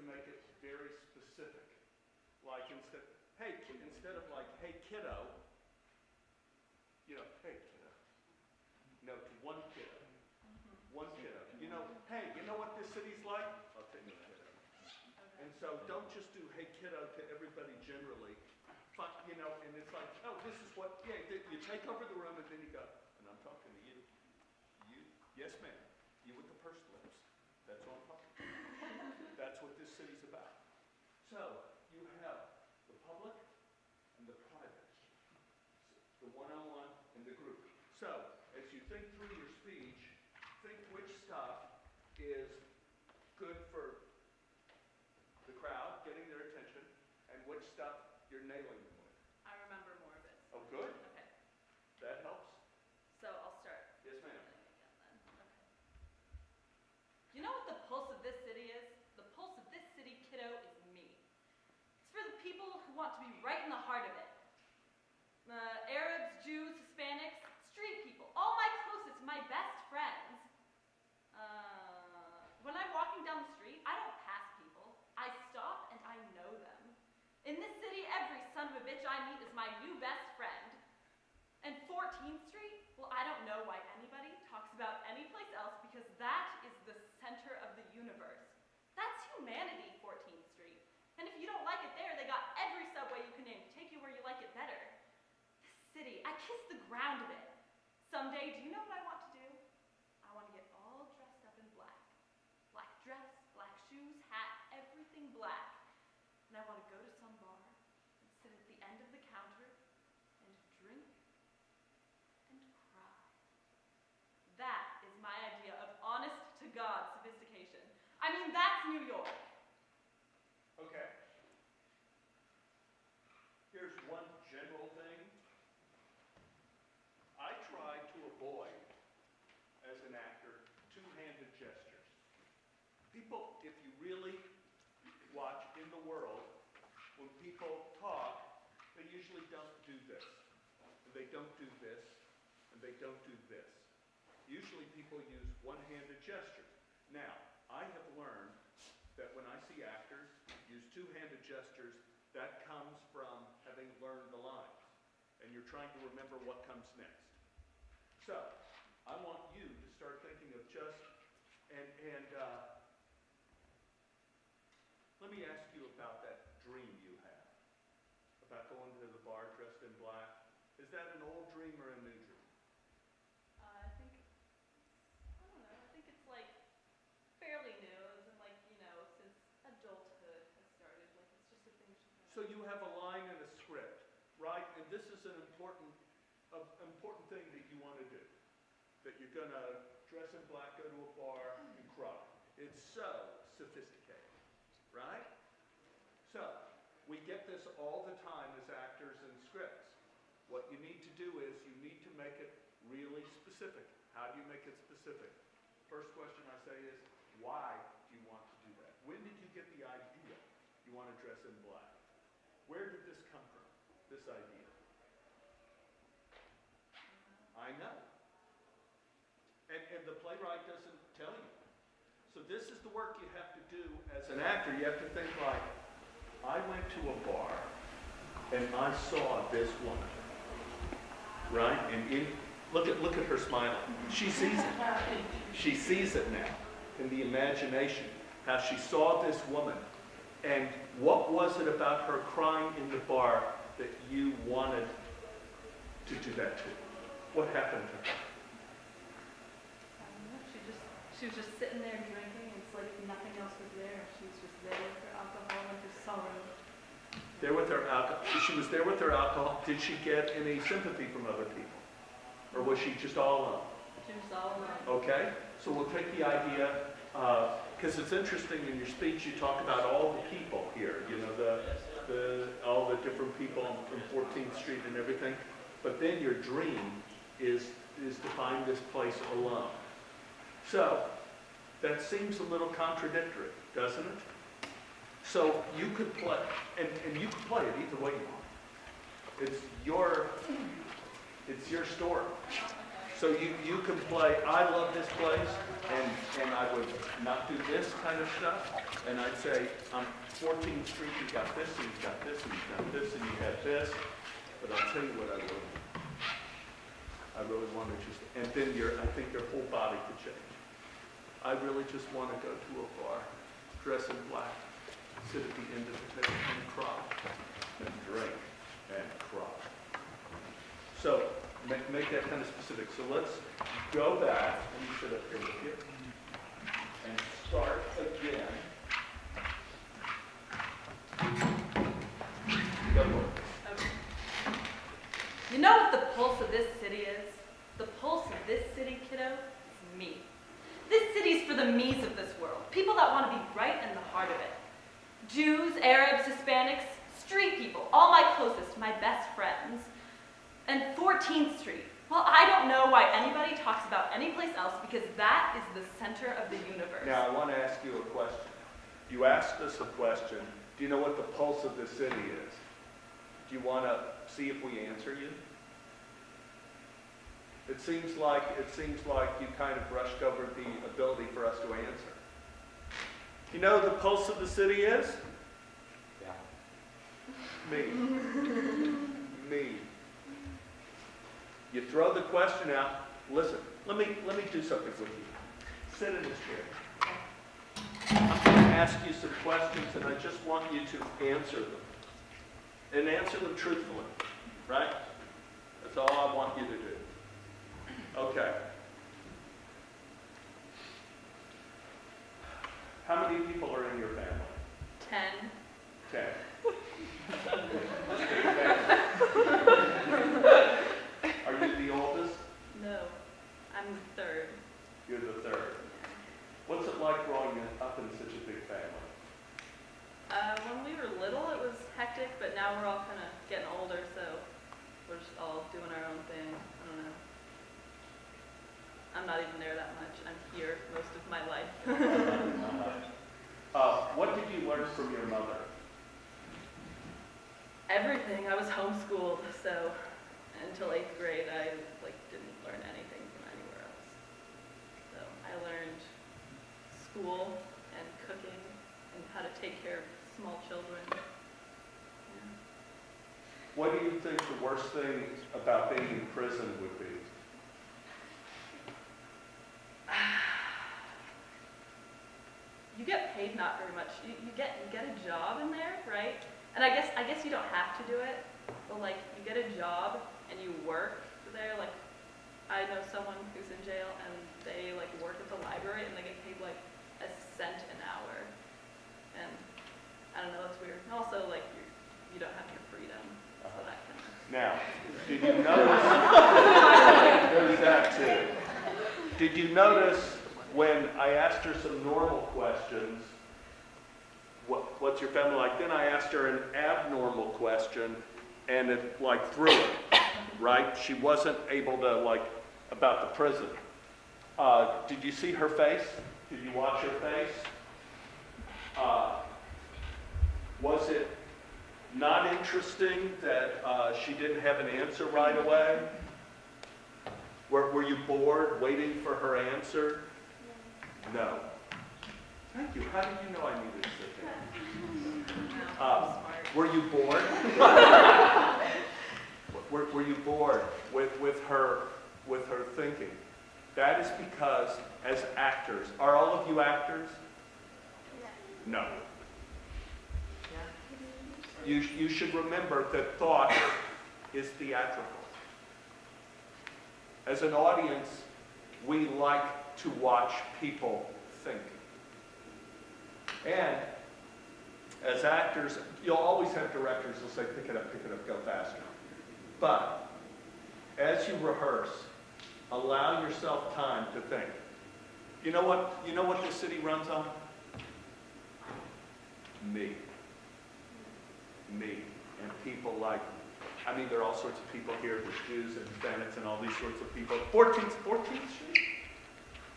make it very specific. Like instead of like, hey kiddo, you know, hey kiddo. No, to one kiddo. One kiddo. You know, hey, you know what this city's like? I'll take you kiddo. And so don't just do hey kiddo to everybody generally. You know, and it's like, oh, this is what, yeah, you take over the room and then you go, and I'm talking to you. You, yes ma'am, you with the pursed lips. That's what I'm talking about. That's what this city's about. So you have the public and the private, the one-on-one and the group. So as you think through your speech, think which stuff is good for the crowd, getting their attention, and which stuff you're nailing them with. I remember more of it. Oh, good. Okay. That helps. So I'll start. Yes, ma'am. Again then. Okay. You know what the pulse of this city is? The pulse of this city, kiddo, is me. It's for the people who want to be right in the heart of it. Arabs, Jews, Hispanics, street people, all my closest, my best friends. When I'm walking down the street, I don't pass people. I stop and I know them. In this city, every son of a bitch I meet is my new best friend. And 14th Street, well, I don't know why anybody talks about any place else because that is the center of the universe. That's humanity, 14th Street. And if you don't like it there, they got every subway you can name to take you where you like it better. This city, I kiss the ground of it. Someday, do you know what I want to do? I want to get all dressed up in black. Black dress, black shoes, hat, everything black. And I want to go to some bar and sit at the end of the counter and drink and cry. That is my idea of honest-to-God sophistication. I mean, that's New York. Okay. Here's one general thing. I try to avoid, as an actor, two-handed gestures. People, if you really watch in the world, when people talk, they usually don't do this. And they don't do this, and they don't do this. Usually people use one-handed gestures. Now, I have learned that when I see actors use two-handed gestures, that comes from having learned the lines. And you're trying to remember what comes next. So, I want you to start thinking of just, let me ask you about that dream you have, about going to the bar dressed in black. Is that an old dream or a new dream? I don't know, I think it's like fairly new, as in like, you know, since adulthood has started, like it's just a thing she kind of... So you have a line and a script, right? And this is an important thing that you want to do. That you're going to dress in black, go to a bar, and cry. It's so sophisticated, right? So, we get this all the time as actors in scripts. What you need to do is you need to make it really specific. How do you make it specific? First question I say is, why do you want to do that? When did you get the idea you want to dress in black? Where did this come from, this idea? I know. And the playwright doesn't tell you. So this is the work you have to do as an actor. You have to think like, I went to a bar and I saw this woman, right? And look at her smiling. She sees it. She sees it now in the imagination, how she saw this woman. And what was it about her crying in the bar that you wanted to do that to? What happened to her? She was just sitting there drinking. It's like nothing else was there. She was just there with her alcohol and her sorrow. There with her alcohol. She was there with her alcohol. Did she get any sympathy from other people? Or was she just all alone? She was all alone. Okay. So we'll take the idea, because it's interesting in your speech you talk about all the people here. You know, all the different people from 14th Street and everything. But then your dream is to find this place alone. So, that seems a little contradictory, doesn't it? So, you could play, and you can play it either way you want. It's your story. So you can play, I love this place, and I would not do this kind of stuff. And I'd say, on 14th Street, you got this, and you got this, and you got this, and you had this. But I'll tell you what I really want to just, and then I think your whole body could change. I really just want to go to a bar, dress in black, sit at the end of the table and cry, and drink, and cry. So, make that kind of specific. So let's go back, let me sit up here with you, and start again. Go for it. Okay. You know what the pulse of this city is? The pulse of this city, kiddo, is me. This city's for the me's of this world, people that want to be right in the heart of it. Jews, Arabs, Hispanics, street people, all my closest, my best friends. And 14th Street. Well, I don't know why anybody talks about any place else because that is the center of the universe. Now, I want to ask you a question. You asked us a question. Do you know what the pulse of the city is? Do you want to see if we answer you? It seems like you kind of brushed over the ability for us to answer. You know what the pulse of the city is? Yeah. Me. Me. You throw the question out. Listen, let me do something with you. Sit in this chair. I'm going to ask you some questions, and I just want you to answer them. And answer them truthfully, right? That's all I want you to do. Okay. How many people are in your family? 10. 10. Are you the oldest? No, I'm the third. You're the third. What's it like growing up in such a big family? When we were little, it was hectic, but now we're all kind of getting older, so we're just all doing our own thing. I don't know. I'm not even there that much. I'm here most of my life. What did you learn from your mother? Everything. I was homeschooled, so until 8th grade, I didn't learn anything from anywhere else. So I learned school and cooking and how to take care of small children. Yeah. What do you think the worst thing about being in prison would be? You get paid not very much. You get a job in there, right? And I guess you don't have to do it, but you get a job and you work there. I know someone who's in jail and they work at the library and they get paid a cent an hour. And I don't know, that's weird. And also you don't have your freedom. So that kind of. Now, did you notice? There's that too. Did you notice when I asked her some normal questions? What's your family like? Then I asked her an abnormal question, and it threw her, right? She wasn't able to about the prison. Did you see her face? Did you watch her face? Was it not interesting that she didn't have an answer right away? Were you bored waiting for her answer? No. Thank you. How did you know I needed to sit there? Were you bored? were you bored with her thinking? That is because, as actors, are all of you actors? No. You should remember that thought is theatrical. As an audience, we like to watch people think. And as actors, you'll always have directors who'll say, pick it up, go faster. But as you rehearse, allow yourself time to think. You know what this city runs on? Me. And people there are all sorts of people here, there's Jews and Hispanics and all these sorts of people. 14th Street?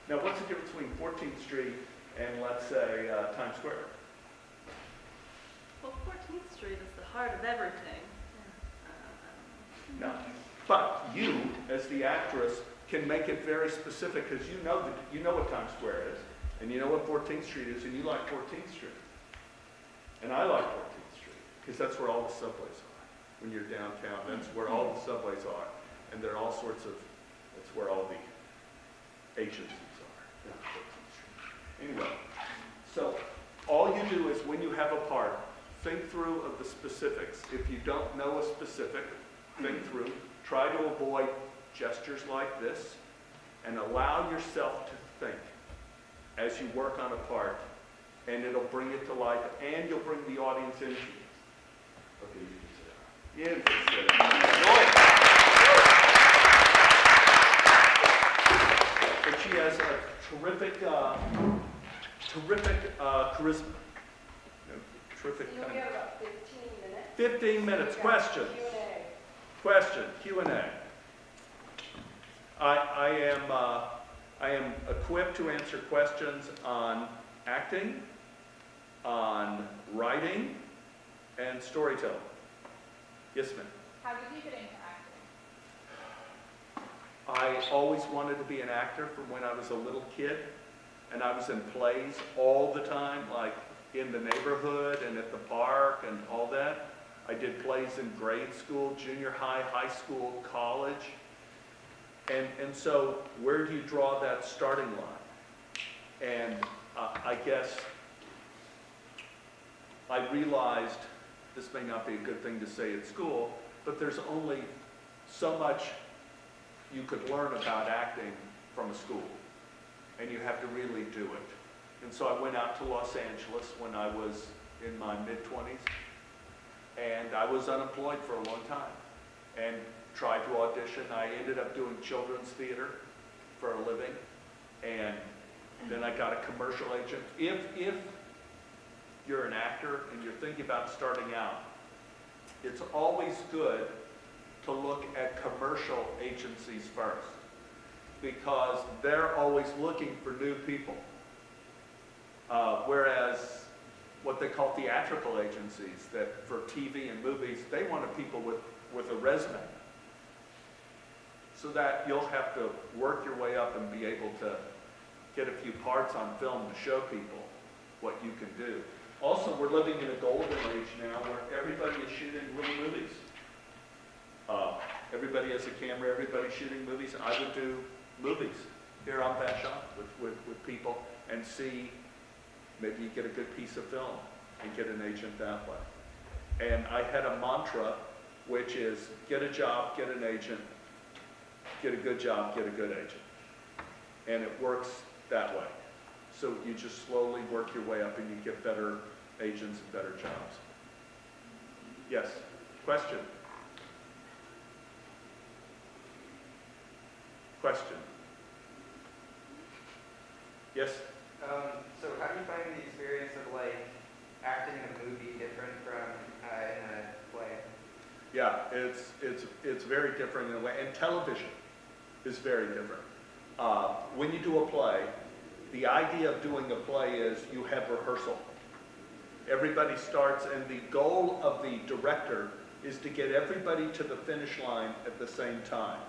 Now, what's the difference between 14th Street and, let's say, Times Square? Well, 14th Street is the heart of everything. No. But you, as the actress, can make it very specific, because you know what Times Square is, and you know what 14th Street is, and you like 14th Street. And I like 14th Street, because that's where all the subways are. When you're downtown, that's where all the subways are. And there are all sorts of, that's where all the agencies are, down 14th Street. Anyway, so all you do is when you have a part, think through of the specifics. If you don't know a specific, think through. Try to avoid gestures like this, and allow yourself to think as you work on a part, and it'll bring it to life, and you'll bring the audience into it. Okay, you can sit down. You can sit down. Enjoy it. But she has a terrific charisma. Terrific You'll kind get of. about 15 minutes. 15 minutes. Questions. Q&A. Question. Q&A. I am equipped to answer questions on acting, on writing, and storytelling. Yes, ma'am. How did you get into acting? I always wanted to be an actor from when I was a little kid, and I was in plays all the time, like in the neighborhood and at the park and all that. I did plays in grade school, junior high, high school, college. And so where do you draw that starting line? And I guess I realized this may not be a good thing to say at school, but there's only so much you could learn about acting from a school, and you have to really do it. And so I went out to Los Angeles when I was in my mid-20s, and I was unemployed for a long time, and tried to audition. I ended up doing children's theater for a living, and then I got a commercial agent. If you're an actor and you're thinking about starting out, it's always good to look at commercial agencies first, because they're always looking for new people. Whereas what they call theatrical agencies, that for TV and movies, they wanted people with a resume, so that you'll have to work your way up and be able to get a few parts on film to show people what you can do. Also, we're living in a golden age now where everybody is shooting little movies. Everybody has a camera, everybody's shooting movies. I would do movies here on Vashon with people and see, maybe you get a good piece of film and get an agent that way. And I had a mantra, which is get a job, get an agent, get a good job, get a good agent. And it works that way. So you just slowly work your way up and you get better agents and better jobs. Yes, question? Question? Yes? So how do you find the experience of like acting in a movie different from in a play? Yeah, it's very different in a way, and television is very different. When you do a play, the idea of doing a play is you have rehearsal. Everybody starts, and the goal of the director is to get everybody to the finish line at the same time,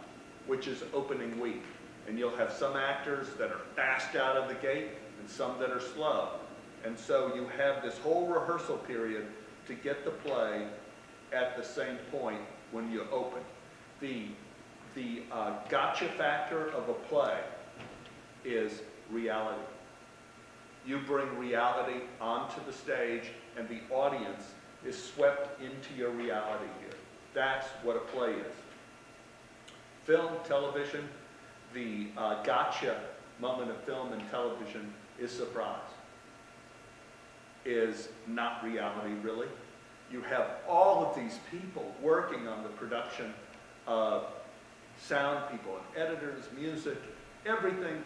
which is opening week. And you'll have some actors that are fast out of the gate and some that are slow. And so you have this whole rehearsal period to get the play at the same point when you open. The gotcha factor of a play is reality. You bring reality onto the stage, and the audience is swept into your reality here. That's what a play is. Film, television, the gotcha moment of film and television is surprise, is not reality really. You have all of these people working on the production, sound people and editors, music, everything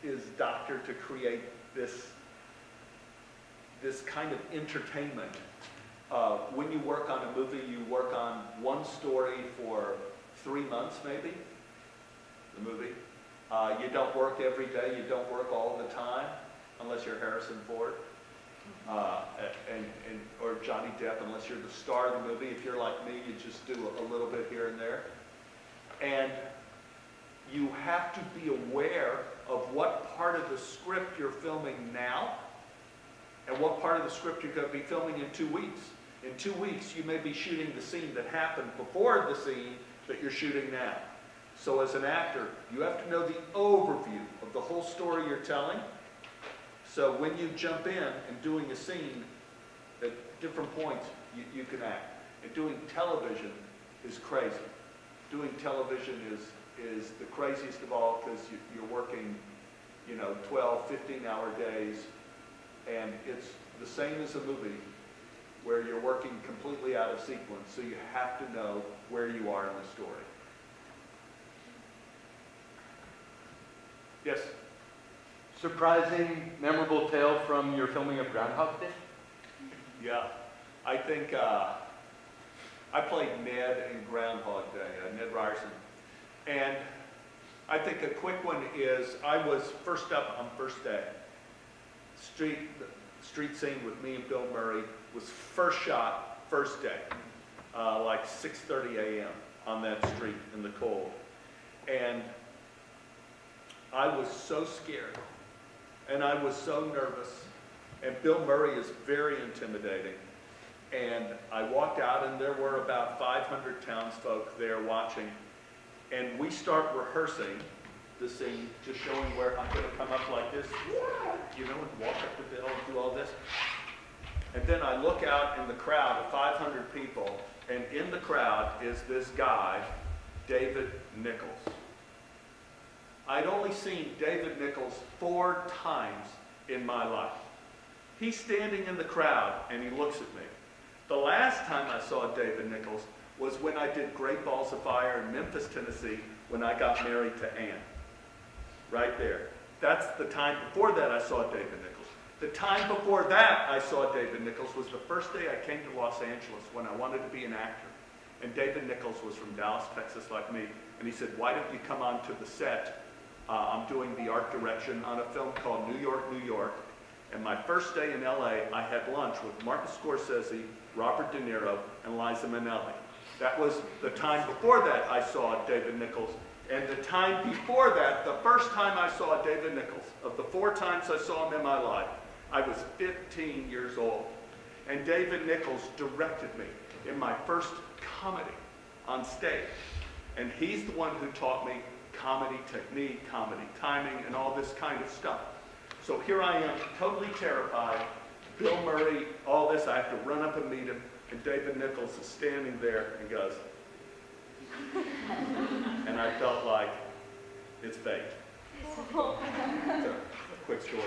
is doctored to create this kind of entertainment. When you work on a movie, you work on one story for 3 months maybe, the movie. You don't work every day, you don't work all the time, unless you're Harrison Ford, or Johnny Depp, unless you're the star of the movie. If you're like me, you just do a little bit here and there. And you have to be aware of what part of the script you're filming now and what part of the script you're going to be filming in 2 weeks. In 2 weeks, you may be shooting the scene that happened before the scene that you're shooting now. So as an actor, you have to know the overview of the whole story you're telling. So when you jump in and doing a scene at different points, you can act. And doing television is crazy. Doing television is the craziest of all because you're working, 12, 15-hour days, and it's the same as a movie where you're working completely out of sequence, so you have to know where you are in the story. Yes? Surprising, memorable tale from your filming of Groundhog Day? Yeah. I think I played Ned in Groundhog Day, Ned Ryerson. And I think a quick one is I was first up on first day. Street scene with me and Bill Murray was first shot, first day, like 6:30 a.m. on that street in the cold. And I was so scared, and I was so nervous, and Bill Murray is very intimidating. And I walked out, and there were about 500 townsfolk there watching, and we start rehearsing the scene, just showing where I'm going to come up like this, and walk up the bill and do all this. And then I look out in the crowd of 500 people, and in the crowd is this guy, David Nichols. I'd only seen David Nichols 4 times in my life. He's standing in the crowd, and he looks at me. The last time I saw David Nichols was when I did Great Balls of Fire in Memphis, Tennessee, when I got married to Ann. Right there. That's the time before that I saw David Nichols. The time before that I saw David Nichols was the first day I came to Los Angeles when I wanted to be an actor. And David Nichols was from Dallas, Texas, like me. And he said, why don't you come on to the set? I'm doing the art direction on a film called New York, New York. And my first day in LA, I had lunch with Martin Scorsese, Robert De Niro, and Liza Minnelli. That was the time before that I saw David Nichols. And the time before that, the first time I saw David Nichols, of the 4 times I saw him in my life, I was 15 years old. And David Nichols directed me in my first comedy on stage. And he's the one who taught me comedy technique, comedy timing, and all this kind of stuff. So here I am, totally terrified. Bill Murray, all this, I have to run up and meet him. And David Nichols is standing there and goes, and I felt like it's fate. So, quick story.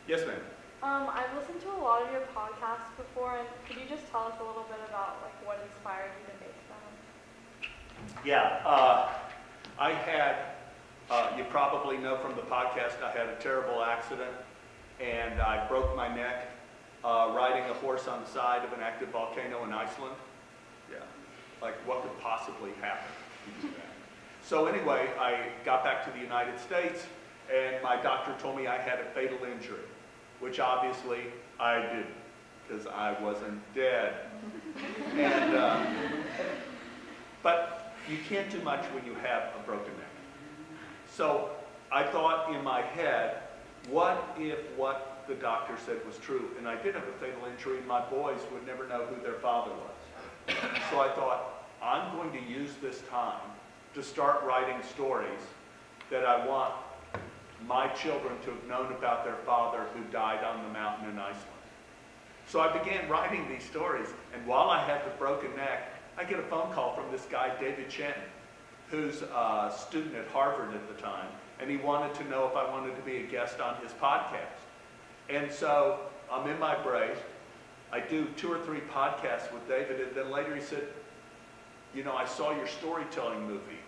Yes, ma'am. I've listened to a lot of your podcasts before, and could you just tell us a little bit about what inspired you to make them? Yeah, I had, you probably know from the podcast, I had a terrible accident, and I broke my neck riding a horse on the side of an active volcano in Iceland. Yeah, like what could possibly happen? So anyway, I got back to the United States, and my doctor told me I had a fatal injury, which obviously I didn't, because I wasn't dead. And, but you can't do much when you have a broken neck. So I thought in my head, what if what the doctor said was true? And I did have a fatal injury, and my boys would never know who their father was. So I thought, I'm going to use this time to start writing stories that I want my children to have known about their father who died on the mountain in Iceland. So I began writing these stories, and while I had the broken neck, I get a phone call from this guy, David Chen, who's a student at Harvard at the time, and he wanted to know if I wanted to be a guest on his podcast. And so I'm in my break. I do 2 or 3 podcasts with David, and then later he said, I saw your storytelling movie,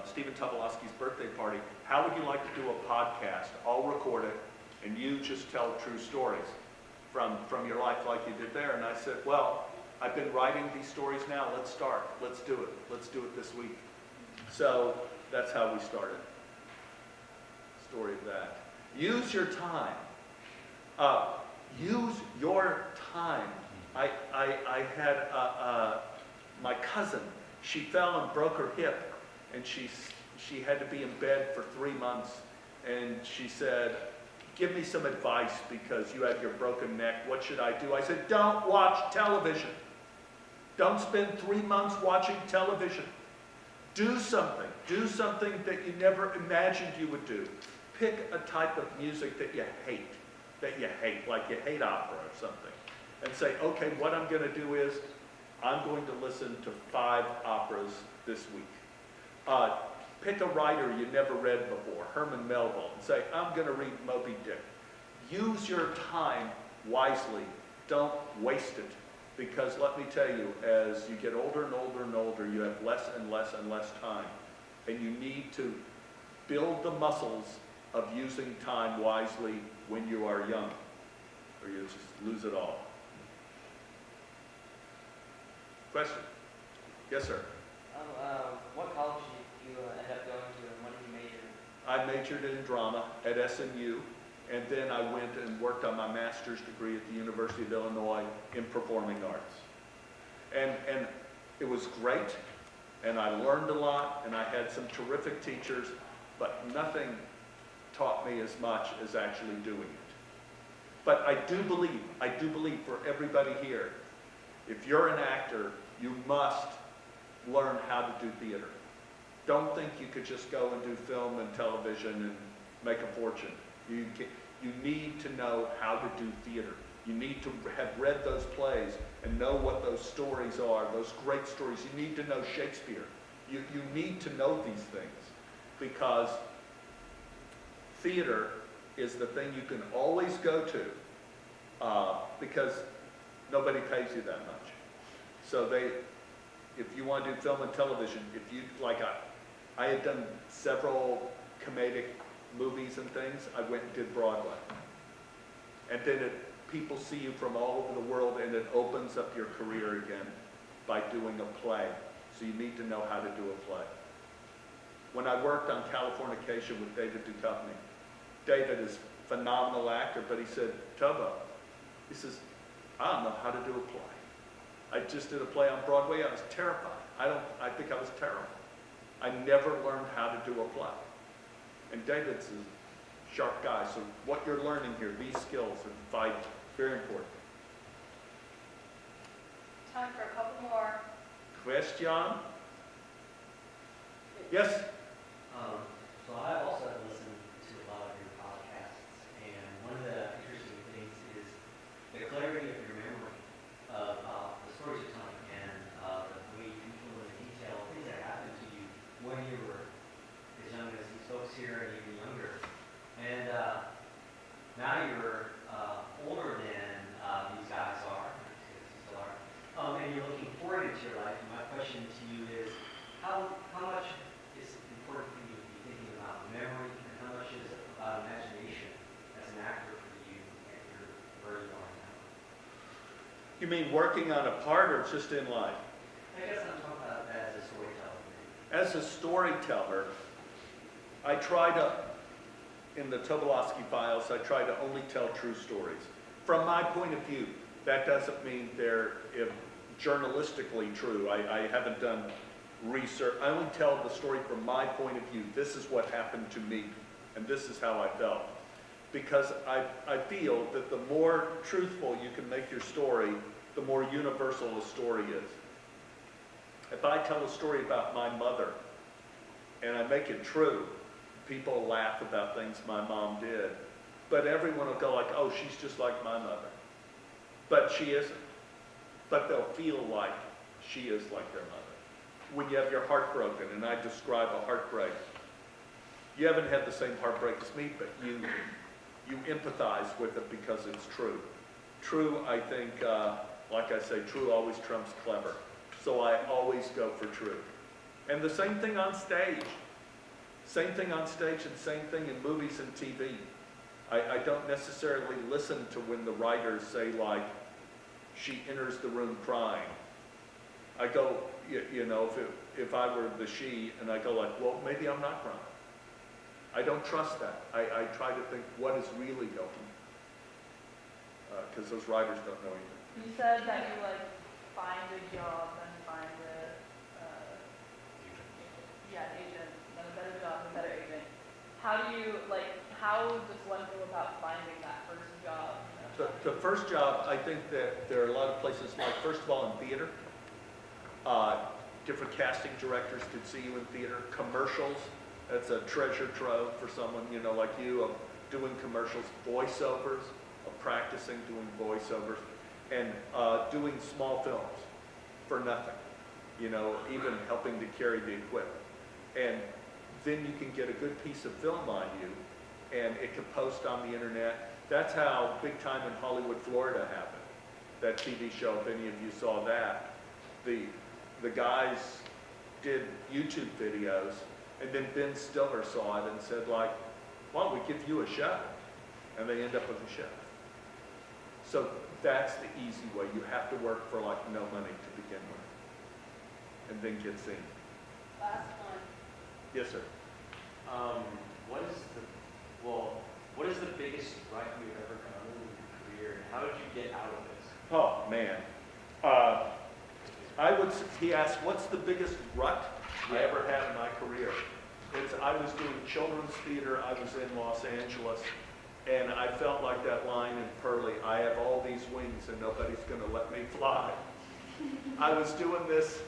Stephen Tobolowsky's birthday party. How would you like to do a podcast? I'll record it, and you just tell true stories from your life like you did there. And I said, well, I've been writing these stories now. Let's start. Let's do it. Let's do it this week. So that's how we started. Story of that. Use your time. Use your time. I had my cousin She fell and broke her hip, and she had to be in bed for 3 months. And she said, give me some advice because you have your broken neck. What should I do? I said, don't watch television. Don't spend 3 months watching television. Do something. Do something that you never imagined you would do. Pick a type of music that you hate, like you hate opera or something. And say, okay, what I'm going to do is I'm going to listen to 5 operas this week. Pick a writer you never read before, Herman Melville, and say, I'm going to read Moby Dick. Use your time wisely. Don't waste it. Because let me tell you, as you get older and older and older, you have less and less and less time. And you need to build the muscles of using time wisely when you are young, or you just lose it all. Question? Yes, sir. What college did you end up going to, and what did you major in? I majored in drama at SMU, and then I went and worked on my master's degree at the University of Illinois in performing arts. And it was great, and I learned a lot, and I had some terrific teachers, but nothing taught me as much as actually doing it. But I do believe for everybody here, if you're an actor, you must learn how to do theater. Don't think you could just go and do film and television and make a fortune. You need to know how to do theater. You need to have read those plays and know what those stories are, those great stories. You need to know Shakespeare. You need to know these things, because theater is the thing you can always go to, because nobody pays you that much. So if you want to do film and television, I had done several comedic movies and things. I went and did Broadway. And then people see you from all over the world, and it opens up your career again by doing a play. So you need to know how to do a play. When I worked on Californication with David Duchovny, David is a phenomenal actor, but he said, Tobo, he says, I don't know how to do a play. I just did a play on Broadway. I was terrified. I think I was terrible. I never learned how to do a play. And David's a sharp guy, so what you're learning here, these skills are vital, very important. Time for a couple more. Question? Yes? So I've also listened to a lot of your podcasts, and one of the interesting things is the clarity of your memory of the stories you're telling, and the way you fill in the detail, things that happened to you when you were as young as these folks here and even younger. And now you're older than these guys are, because you still are, and you're looking forward into your life. And my question to you is, how much is important for you to be thinking about memory, and how much is about imagination as an actor for you at where you are now? You mean working on a part or just in life? I guess I'm talking about as a storyteller. As a storyteller, I try to, in the Tobolowsky files, I try to only tell true stories. From my point of view, that doesn't mean they're journalistically true. I haven't done research. I only tell the story from my point of view. This is what happened to me, and this is how I felt. Because I feel that the more truthful you can make your story, the more universal a story is. If I tell a story about my mother, and I make it true, people laugh about things my mom did, but everyone will go like, oh, she's just like my mother. But she isn't. But they'll feel like she is like their mother. When you have your heart broken, and I describe a heartbreak, you haven't had the same heartbreak as me, but you empathize with it because it's true. True, I think, like I say, true always trumps clever. So I always go for true. And the same thing on stage. Same thing on stage and same thing in movies and TV. I don't necessarily listen to when the writers say, like, she enters the room crying. I go, you know, if I were the she, and I go like, well, maybe I'm not crying. I don't trust that. I try to think what is really going on. Because those writers don't know either. You said that you find a job and find a how does one go about finding that first job? You know? The first job, I think that there are a lot of places, like, first of all, in theater. Different casting directors could see you in theater. Commercials, that's a treasure trove for someone, you know, like you, of doing commercials. Voiceovers, of practicing doing voiceovers. And doing small films for nothing, you know, even helping to carry the equipment. And then you can get a good piece of film on you, and it can post on the internet. That's how Big Time in Hollywood, Florida happened. That TV show, if any of you saw that. The guys did YouTube videos, and then Ben Stiller saw it and said, like, why don't we give you a show? And they end up with a show. So that's the easy way. You have to work for like no money to begin with, and then get seen. Last one. Yes, sir. What is the biggest rut you've ever come in your career, and how did you get out of this? Oh man, he asked, what's the biggest rut I ever had in my career? I was doing children's theater. I was in Los Angeles. And I felt like that line in Pearly, I have all these wings and nobody's going to let me fly. I was doing this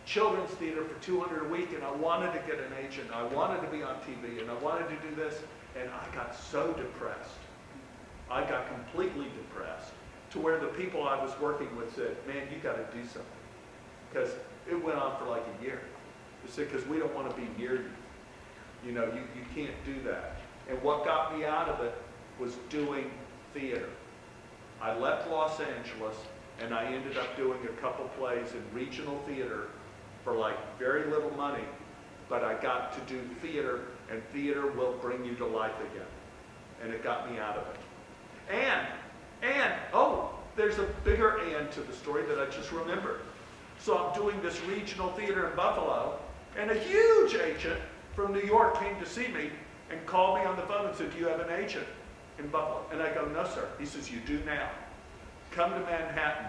children's theater for $200 a week, and I wanted to get an agent. I wanted to be on TV, and I wanted to do this, and I got so depressed. I got completely depressed to where the people I was working with said, man, you got to do something. Because it went on for like a year. They said, because we don't want to be near you. You know, you can't do that. And what got me out of it was doing theater. I left Los Angeles, and I ended up doing a couple plays in regional theater for like very little money, but I got to do theater, and theater will bring you to life again. And it got me out of it. Oh, there's a bigger and to the story that I just remembered. So I'm doing this regional theater in Buffalo, and a huge agent from New York came to see me and called me on the phone and said, do you have an agent in Buffalo? And I go, no, sir. He says, you do now. Come to Manhattan.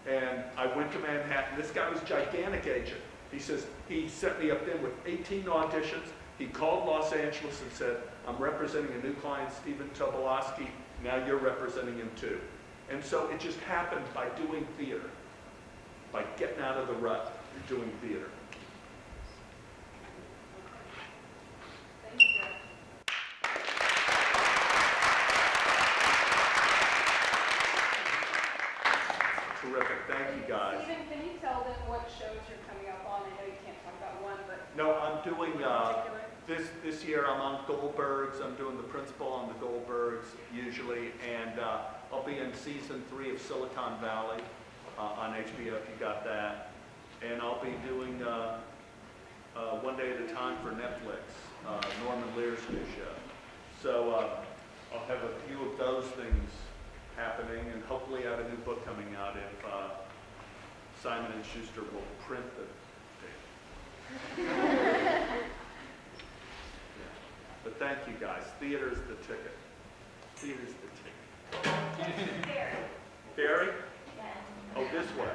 And I went to Manhattan. This guy was a gigantic agent. He says, he set me up then with 18 auditions. He called Los Angeles and said, I'm representing a new client, Stephen Tobolowsky. Now you're representing him too. And so it just happened by doing theater, by getting out of the rut and doing theater. Thank you. Terrific. Thank you, guys. Stephen, can you tell them what shows you're coming up on? I know you can't talk about one, but No, I'm doing, in particular. this year I'm on Goldbergs. I'm doing the principal on the Goldbergs usually, and I'll be in season 3 of Silicon Valley on HBO if you got that. And I'll be doing One Day at a Time for Netflix, Norman Lear's new show. So I'll have a few of those things happening, and hopefully I have a new book coming out if Simon & Schuster will print the thing. But thank you guys. Theater's the ticket. Theater's the ticket. Barry. Barry? Yes. Oh, this way.